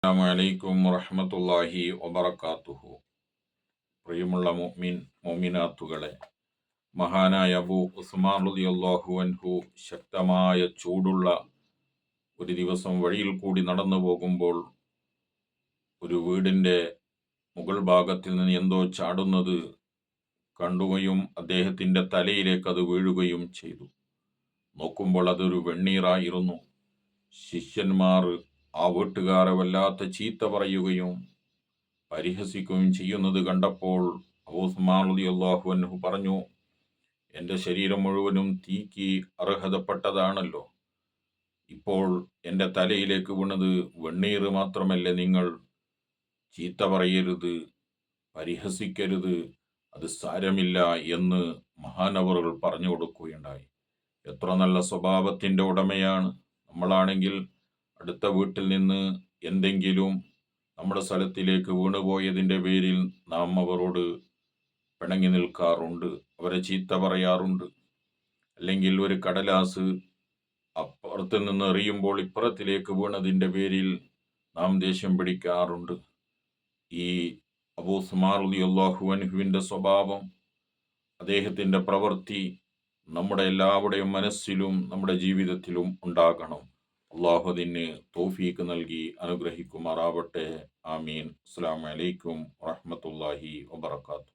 അസ്സലാമലൈക്കും വറഹ്മത്തുള്ളാഹി വബറകാതുഹു. പ്രിയമുള്ള മോമിനാത്തുകളെ, മഹാനായ അബൂ ഉസ്മാൻ റളിയല്ലാഹു അൻഹു ശക്തമായ ചൂടുള്ള ഒരു ദിവസം വഴിയിൽ കൂടി നടന്നു പോകുമ്പോൾ ഒരു വീടിൻ്റെ മുകൾ ഭാഗത്തിൽ നിന്ന് എന്തോ ചാടുന്നത് കണ്ടുകയും അദ്ദേഹത്തിൻ്റെ തലയിലേക്ക് അത് വീഴുകയും ചെയ്തു. നോക്കുമ്പോൾ അതൊരു വെണ്ണീറായിരുന്നു. ശിഷ്യന്മാർ ആ വീട്ടുകാരെ വല്ലാത്ത ചീത്ത പറയുകയും പരിഹസിക്കുകയും ചെയ്യുന്നത് കണ്ടപ്പോൾ അബൂ ഉസ്മാൻ റളിയല്ലാഹു അൻഹു പറഞ്ഞു, എൻ്റെ ശരീരം മുഴുവനും തീക്ക് അർഹതപ്പെട്ടതാണല്ലോ. ഇപ്പോൾ എൻ്റെ തലയിലേക്ക് വീണത് വെണ്ണീർ മാത്രമല്ല, നിങ്ങൾ ചീത്ത പറയരുത്, പരിഹസിക്കരുത്, അത് സാരമില്ല എന്ന് മഹാനവറുകൾ പറഞ്ഞു കൊടുക്കുകയുണ്ടായി. എത്ര നല്ല സ്വഭാവത്തിൻ്റെ ഉടമയാണ്. നമ്മളാണെങ്കിൽ അടുത്ത വീട്ടിൽ നിന്ന് എന്തെങ്കിലും നമ്മുടെ സ്ഥലത്തിലേക്ക് വീണുപോയതിൻ്റെ പേരിൽ നാം അവരോട് പിണങ്ങി നിൽക്കാറുണ്ട്, അവരെ ചീത്ത പറയാറുണ്ട്. അല്ലെങ്കിൽ ഒരു കടലാസ് അപ്പുറത്ത് നിന്ന് എറിയുമ്പോൾ ഇപ്പുറത്തിലേക്ക് വീണതിൻ്റെ പേരിൽ നാം ദേഷ്യം പിടിക്കാറുണ്ട്. ഈ അബൂ ഉസ്മാൻ റളിയല്ലാഹു അൻഹുവിൻ്റെ സ്വഭാവം, അദ്ദേഹത്തിൻ്റെ പ്രവൃത്തി നമ്മുടെ എല്ലാവരുടെയും മനസ്സിലും നമ്മുടെ ജീവിതത്തിലും ഉണ്ടാകണം. അള്ളാഹു അതിന് തൗഫീക്ക് നൽകി അനുഗ്രഹിക്കുമാറാവട്ടെ. ആമീൻ. അസ്സലാമു അലൈക്കും വറഹ്മത്തുള്ളാഹി വബറകാതുഹു.